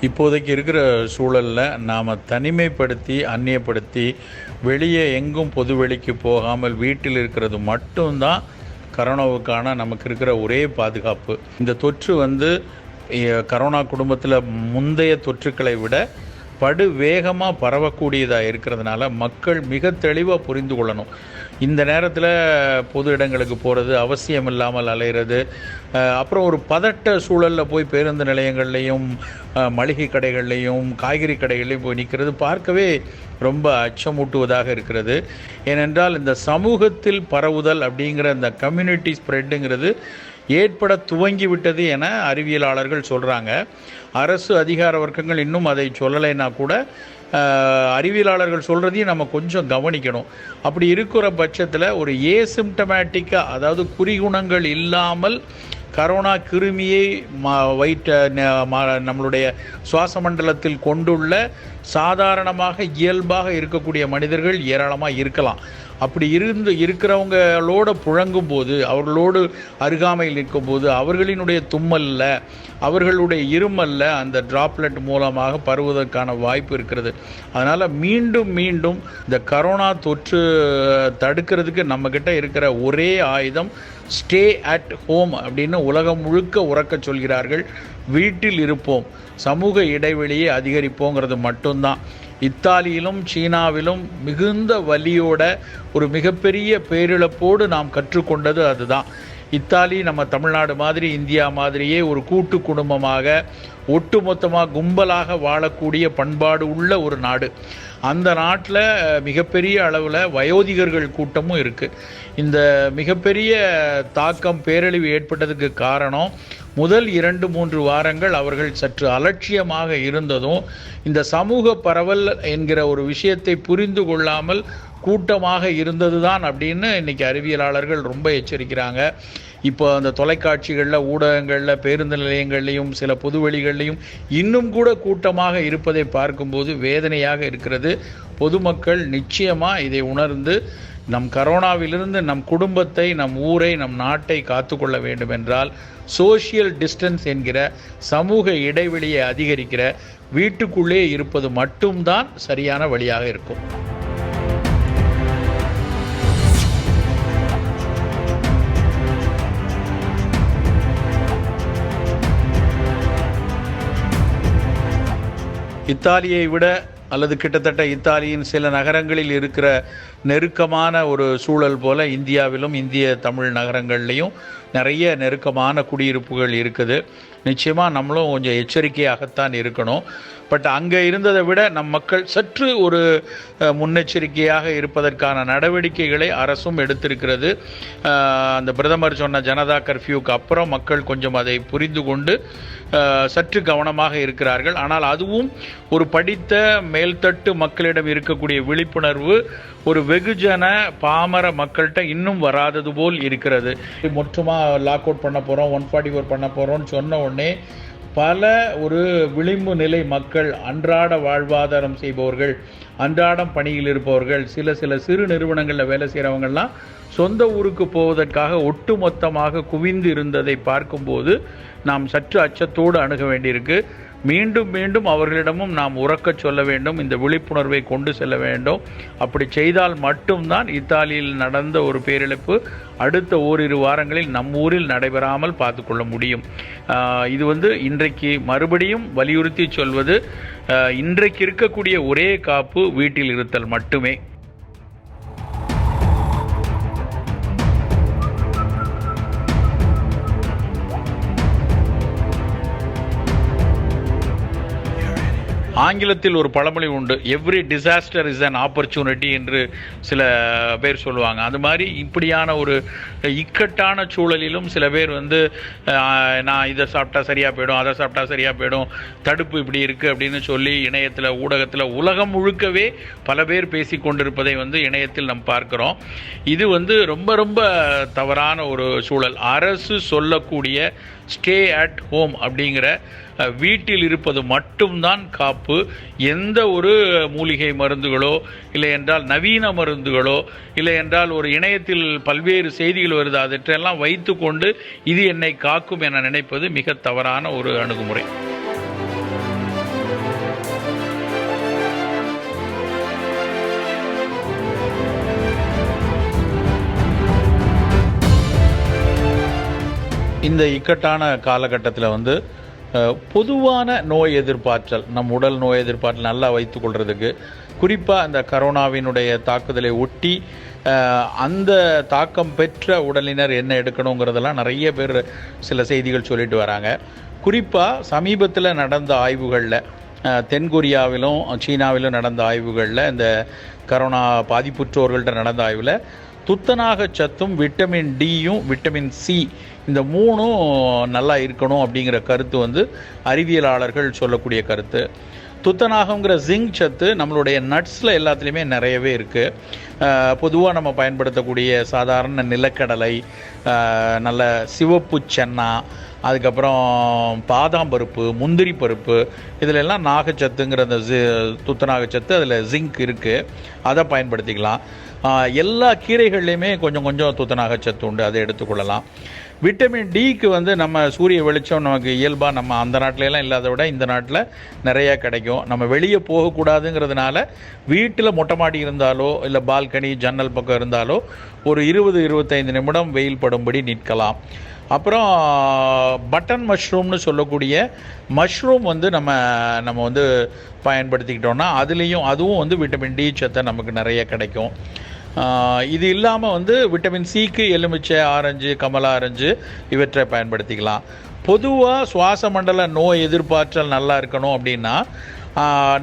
இப்போதைக்கு இருக்கிற சூழலில் நாம் தனிமைப்படுத்தி அந்நியப்படுத்தி வெளியே எங்கும் பொதுவெளிக்கு போகாமல் வீட்டில் இருக்கிறது மட்டும்தான் கரோனாவுக்கான நமக்கு இருக்கிற ஒரே பாதுகாப்பு. இந்த தொற்று கரோனா குடும்பத்தில் முந்தைய தொற்றுக்களை விட படு வேகமாக பரவக்கூடியதாக இருக்கிறதுனால மக்கள் மிக தெளிவாக புரிந்து கொள்ளணும். இந்த நேரத்தில் பொது இடங்களுக்கு போகிறது, அவசியம் இல்லாமல் அலைகிறது, அப்புறம் ஒரு பதட்ட சூழலில் போய் பேருந்து நிலையங்கள்லேயும் மளிகை கடைகள்லேயும் காய்கறி கடைகள்லையும் போய் நிற்கிறது பார்க்கவே ரொம்ப அச்சமூட்டுவதாக இருக்கிறது. ஏனென்றால் இந்த சமூகத்தில் பரவுதல் அப்படிங்கிற இந்த கம்யூனிட்டி ஸ்ப்ரெட்டுங்கிறது ஏற்பட துவங்கிவிட்டது என அறிவியலாளர்கள் சொல்கிறாங்க. அரசு அதிகார வர்க்கங்கள் இன்னும் அதை சொல்லலைன்னா கூட அறிவியலாளர்கள் சொல்கிறதையும் நம்ம கொஞ்சம் கவனிக்கணும். அப்படி இருக்கிற பட்சத்தில் ஒரு ஏசிம்டமேட்டிக்காக, அதாவது குறிகுணங்கள் இல்லாமல் கரோனா கிருமியை நம்மளுடைய சுவாச மண்டலத்தில் கொண்டுள்ள சாதாரணமாக இயல்பாக இருக்கக்கூடிய மனிதர்கள் ஏராளமாக இருக்கலாம். அப்படி இருக்கிறவங்களோட புழங்கும் போது, அவர்களோடு அருகாமையில் இருக்கும்போது அவர்களினுடைய தும்மல்ல, அவர்களுடைய இருமல்ல அந்த டிராப்லெட் மூலமாக பரவுவதற்கான வாய்ப்பு இருக்கிறது. அதனால் மீண்டும் இந்த கரோனா தொற்று தடுக்கிறதுக்கு நம்மக்கிட்ட இருக்கிற ஒரே ஆயுதம் ஸ்டே அட் ஹோம் அப்படின்னு உலகம் முழுக்க உறக்க சொல்கிறார்கள். வீட்டில் இருப்போம், சமூக இடைவெளியை அதிகரிப்போங்கிறது மட்டும்தான். இத்தாலியிலும் சீனாவிலும் மிகுந்த வலியோட ஒரு மிகப்பெரிய பேரிழப்போடு நாம் கற்றுக்கொண்டது அதுதான். இத்தாலி நம்ம தமிழ்நாடு மாதிரி, இந்தியா மாதிரியே ஒரு கூட்டு குடும்பமாக ஒட்டுமொத்தமாக கும்பலாக வாழக்கூடிய பண்பாடு உள்ள ஒரு நாடு. அந்த நாட்டில் மிகப்பெரிய அளவில் வயோதிகர்கள் கூட்டமும் இருக்குது. இந்த மிகப்பெரிய தாக்கம், பேரழிவு ஏற்பட்டதுக்கு காரணம் முதல் 2-3 வாரங்கள் அவர்கள் சற்று அலட்சியமாக இருந்ததும், இந்த சமூக பரவல் என்கிற ஒரு விஷயத்தை புரிந்து கொள்ளாமல் கூட்டமாக இருந்தது தான் அப்படின்னு இன்றைக்கி அறிவியலாளர்கள் ரொம்ப எச்சரிக்கிறாங்க. இப்போ அந்த தொலைக்காட்சிகளில், ஊடகங்களில், பேருந்து நிலையங்கள்லேயும் சில பொதுவெளிகள்லையும் இன்னும் கூட கூட்டமாக இருப்பதை பார்க்கும்போது வேதனையாக இருக்கிறது. பொதுமக்கள் நிச்சயமாக இதை உணர்ந்து நம் கரோனாவிலிருந்து நம் குடும்பத்தை, நம் ஊரை, நம் நாட்டை காத்துக்கொள்ள வேண்டும் என்றால் சோஷியல் டிஸ்டன்ஸ் என்கிற சமூக இடைவெளியை அதிகரிக்கிற வீட்டுக்குள்ளே இருப்பது மட்டும்தான் சரியான வழியாக இருக்கும். இத்தாலியை விட அல்லது கிட்டத்தட்ட இத்தாலியின் சில நகரங்களில் இருக்கிற நெருக்கமான ஒரு சூழல் போல் இந்தியாவிலும் இந்திய தமிழ் நகரங்கள்லேயும் நிறைய நெருக்கமான குடியிருப்புகள் இருக்குது. நிச்சயமாக நம்மளும் கொஞ்சம் எச்சரிக்கையாகத்தான் இருக்கணும். பட் அங்கே இருந்ததை விட நம் மக்கள் சற்று ஒரு முன்னெச்சரிக்கையாக இருப்பதற்கான நடவடிக்கைகளை அரசும் எடுத்திருக்கிறது. அந்த பிரதமர் சொன்ன ஜனதா கர்ஃப்யூக்கு அப்புறம் மக்கள் கொஞ்சம் அதை புரிந்து கொண்டு சற்று கவனமாக இருக்கிறார்கள். ஆனால் அதுவும் ஒரு படித்த மேல்தட்டு மக்களிடம் இருக்கக்கூடிய விழிப்புணர்வு ஒரு வெகுஜன பாமர மக்கள்கிட்ட இன்னும் வராதது போல் இருக்கிறது. மொத்தமாக லாக் அவுட் பண்ண போகிறோம், 144 பண்ண போகிறோம்னு சொன்ன உடனே பல ஒரு விளிம்பு நிலை மக்கள், அன்றாட வாழ்வாதாரம் செய்பவர்கள், அன்றாடம் பணியில் இருப்பவர்கள், சில சிறு நிறுவனங்களில் வேலை செய்கிறவங்கள்லாம் சொந்த ஊருக்கு போவதற்காக ஒட்டுமொத்தமாக குவிந்து இருந்ததை பார்க்கும்போது நாம் சற்று அச்சத்தோடு அணுக வேண்டியிருக்கு. மீண்டும் அவர்களிடமும் நாம் உறக்கச் சொல்ல வேண்டும், இந்த விழிப்புணர்வை கொண்டு செல்ல வேண்டும். அப்படி செய்தால் மட்டும்தான் இத்தாலியில் நடந்த ஒரு பேரிழப்பு அடுத்த ஓரிரு வாரங்களில் நம் ஊரில் நடைபெறாமல் பார்த்து கொள்ள முடியும். இது இன்றைக்கு மறுபடியும் வலியுறுத்தி சொல்வது, இன்றைக்கு இருக்கக்கூடிய ஒரே காப்பு வீட்டில் இருத்தல் மட்டுமே. ஆங்கிலத்தில் ஒரு பழமொழி உண்டு, every disaster is an opportunity என்று சில பேர் சொல்லுவாங்க. அது மாதிரி இப்படியான ஒரு இக்கட்டான சூழலிலும் சில பேர் நான் இதை சாப்பிட்டா சரியாக போயிடும், அதை சாப்பிட்டா சரியாக போயிடும், தடுப்பு இப்படி இருக்குது அப்படின்னு சொல்லி இணையத்தில், ஊடகத்தில், உலகம் முழுக்கவே பல பேர் பேசி கொண்டிருப்பதை இணையத்தில் நாம் பார்க்குறோம். இது ரொம்ப தவறான ஒரு சூழல். அரசு சொல்லக்கூடிய ஸ்டே அட் ஹோம் அப்படிங்கிற வீட்டில் இருப்பது மட்டும்தான் காப்பு. எந்த ஒரு மூலிகை மருந்துகளோ, இல்லை என்றால் நவீன மருந்துகளோ, இல்லை என்றால் ஒரு இணையத்தில் பல்வேறு செய்திகள் வருது, அதற்றையெல்லாம் வைத்து கொண்டு இது என்னை காக்கும் என நினைப்பது மிக தவறான ஒரு அணுகுமுறை. இந்த இக்கட்டான காலகட்டத்தில் வந்து பொதுவான நோய் எதிர்ப்பாற்றல், நம் உடல் நோய் எதிர்ப்பாற்றல் நல்லா வைத்துக்கொள்கிறதுக்கு, குறிப்பாக இந்த கரோனாவினுடைய தாக்குதலை ஒட்டி அந்த தாக்கம் பெற்ற உடலினர் என்ன எடுக்கணுங்கிறதெல்லாம் நிறைய பேர் சில செய்திகள் சொல்லிட்டு வராங்க. குறிப்பாக சமீபத்தில் நடந்த ஆய்வுகளில், தென்கொரியாவிலும் சீனாவிலும் நடந்த ஆய்வுகளில், இந்த கரோனா பாதிப்புற்றோர்கள்ட்ட நடந்த ஆய்வில் துத்தநாக சத்தும் விட்டமின் டியும் விட்டமின் சி இந்த மூணும் நல்லா இருக்கணும் அப்படிங்கிற கருத்து வந்து அறிவியலாளர்கள் சொல்லக்கூடிய கருத்து. துத்தநாகங்கிற ஜிங்க் சத்து நம்மளுடைய நட்ஸில் எல்லாத்துலேயுமே நிறையவே இருக்குது. பொதுவாக நம்ம பயன்படுத்தக்கூடிய சாதாரண நிலக்கடலை, நல்ல சிவப்பு சென்னா, அதுக்கப்புறம் பாதாம் பருப்பு, முந்திரி பருப்பு, இதில் எல்லாம் நாகச்சத்துங்கிற அந்த துத்தநாகச்சத்து, அதில் ஜிங்க் இருக்குது, அதை பயன்படுத்திக்கலாம். எல்லா கீரைகள்லையுமே கொஞ்சம் கொஞ்சம் துத்தநாகச்சத்து உண்டு, அதை எடுத்துக்கொள்ளலாம். விட்டமின் டிக்கு வந்து நம்ம சூரிய வெளிச்சம் நமக்கு இயல்பாக நம்ம அந்த நாட்டிலலாம் இல்லாத விட இந்த நாட்டில் நிறையா கிடைக்கும். நம்ம வெளியே போகக்கூடாதுங்கிறதுனால வீட்டில் மொட்டை மாடி இருந்தாலோ இல்லை பால்கனி ஜன்னல் பக்கம் இருந்தாலோ ஒரு 20-25 நிமிடம் வெயில் படும்படி நிற்கலாம். அப்புறம் பட்டன் மஷ்ரூம்னு சொல்லக்கூடிய மஷ்ரூம் வந்து நம்ம வந்து பயன்படுத்திக்கிட்டோம்னா அதுவும் வந்து விட்டமின் டி சத்தை நமக்கு நிறைய கிடைக்கும். இது இல்லாமல் வந்து விட்டமின் சிக்கு எலுமிச்சை, ஆரஞ்சு, கமலா ஆரஞ்சு இவற்றை பயன்படுத்திக்கலாம். பொதுவாக சுவாச மண்டல நோய் எதிர்ப்பாற்றல் நல்லா இருக்கணும் அப்படின்னா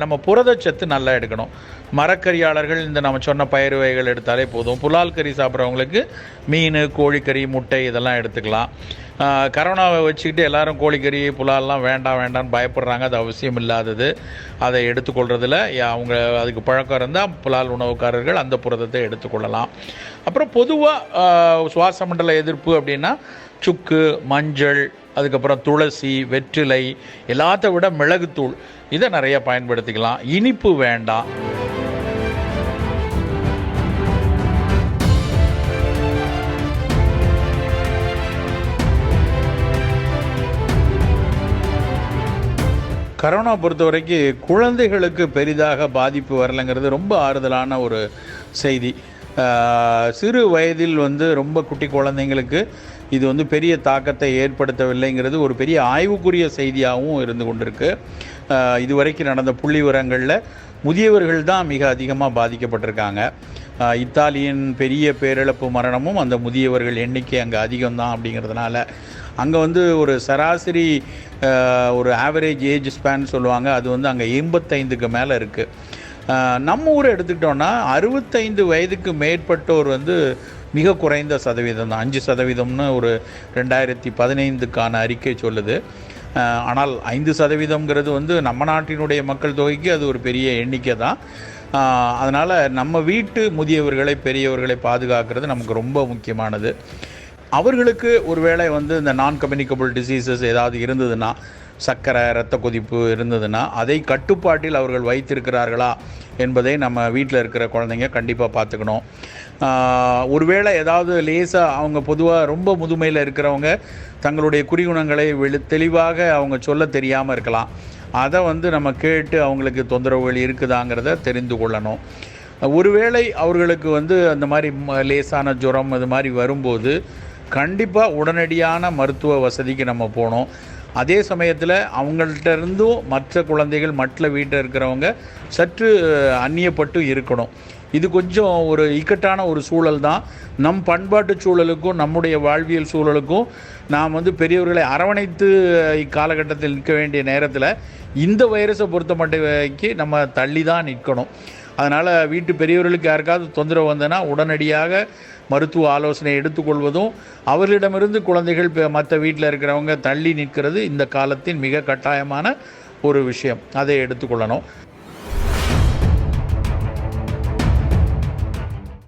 நம்ம புரதச்சத்து நல்லா எடுக்கணும். மரக்கறியாளர்கள் இந்த நம்ம சொன்ன பயிறு வகைகள் எடுத்தாலே போதும். புலால் கறி சாப்பிட்றவங்களுக்கு மீன், கோழிக்கறி, முட்டை இதெல்லாம் எடுத்துக்கலாம். கரோனாவை வச்சுக்கிட்டு எல்லாரும் கோழிக்கறி புலால்லாம் வேண்டான்னு பயப்படுறாங்க. அது அவசியம் இல்லாதது. அதை எடுத்துக்கொள்றதில் அவங்க அதுக்கு பழக்கம் இருந்தால் புலால் உணவுக்காரர்கள் அந்த புரதத்தை எடுத்துக்கொள்ளலாம். அப்புறம் பொதுவாக சுவாச மண்டல எதிர்ப்பு அப்படின்னா சுக்கு, மஞ்சள், அதுக்கப்புறம் துளசி, வெற்றிலை, எல்லாத்த விட மிளகுத்தூள் இதை நிறைய பயன்படுத்திக்கலாம். இனிப்பு வேண்டாம். கரோனா பொறுத்த வரைக்கும் குழந்தைகளுக்கு பெரிதாக பாதிப்பு வரலைங்கிறது ரொம்ப ஆறுதலான ஒரு செய்தி. சிறு வயதில் வந்து ரொம்ப குட்டி குழந்தைங்களுக்கு இது வந்து பெரிய தாக்கத்தை ஏற்படுத்தவில்லைங்கிறது ஒரு பெரிய ஆய்வுக்குரிய செய்தியாகவும் இருந்து கொண்டிருக்கு. இதுவரைக்கும் நடந்த புள்ளி விவரங்களில் முதியவர்கள் தான் மிக அதிகமாக பாதிக்கப்பட்டிருக்காங்க. இத்தாலியின் பெரிய பேரிழப்பு மரணமும் அந்த முதியவர்கள் எண்ணிக்கை அங்கே அதிகம்தான். அப்படிங்கிறதுனால அங்கே வந்து ஒரு சராசரி ஒரு ஆவரேஜ் ஏஜ் ஸ்பேன் சொல்லுவாங்க, அது வந்து அங்கே 85க்கு மேலே இருக்குது. நம்ம ஊரை எடுத்துக்கிட்டோன்னா 65 வயதுக்கு மேற்பட்டோர் வந்து மிக குறைந்த சதவீதம் தான், 5% ஒரு 2015க்கான அறிக்கை சொல்லுது. ஆனால் 5% வந்து நம்ம நாட்டினுடைய மக்கள் தொகைக்கு அது ஒரு பெரிய எண்ணிக்கை தான். அதனால் நம்ம வீட்டு முதியவர்களை, பெரியவர்களை பாதுகாக்கிறது நமக்கு ரொம்ப முக்கியமானது. அவர்களுக்கு ஒருவேளை வந்து இந்த நான் கம்யூனிகபிள் டிசீசஸ் ஏதாவது இருந்ததுன்னா, சர்க்கரை, இரத்த கொதிப்பு இருந்ததுன்னா அதை கட்டுப்பாட்டில் அவர்கள் வைத்திருக்கிறார்களா என்பதை நம்ம வீட்டில் இருக்கிற குழந்தைங்க கண்டிப்பாக பார்த்துக்கணும். ஒருவேளை ஏதாவது லேசாக அவங்க பொதுவாக ரொம்ப முதுமையில் இருக்கிறவங்க தங்களுடைய குறிகுணங்களை தெளிவாக அவங்க சொல்ல தெரியாமல் இருக்கலாம். அதை வந்து நம்ம கேட்டு அவங்களுக்கு தொந்தரவுகள் இருக்குதாங்கிறத தெரிந்து கொள்ளணும். ஒருவேளை அவர்களுக்கு வந்து அந்த மாதிரி லேசான ஜுரம் அது மாதிரி வரும்போது கண்டிப்பாக உடனடியான மருத்துவ வசதிக்கு நம்ம போகணும். அதே சமயத்தில் அவங்கள்ட்ட இருந்தும் மற்ற குழந்தைகள், மற்ற வீட்டில் இருக்கிறவங்க சற்று அந்நியப்பட்டு இருக்கணும். இது கொஞ்சம் ஒரு இக்கட்டான ஒரு சூழல் தான். நம் பண்பாட்டு சூழலுக்கும் நம்முடைய வாழ்வியல் சூழலுக்கும் நாம் வந்து பெரியவர்களை அரவணைத்து இக்காலகட்டத்தில் நிற்க வேண்டிய நேரத்தில் இந்த வைரஸை பொறுத்த மட்டும் நம்ம தள்ளி தான் நிற்கணும். அதனால் வீட்டு பெரியவர்களுக்கு யாருக்காவது தொந்தரவு வந்ததுன்னா உடனடியாக மருத்துவ ஆலோசனை எடுத்துக்கொள்வதும், அவர்களிடமிருந்து குழந்தைகள் மற்ற வீட்டில் இருக்கிறவங்க தள்ளி நிற்கிறது இந்த காலத்தின் மிக கட்டாயமான ஒரு விஷயம். அதை எடுத்துக்கொள்ளணும்.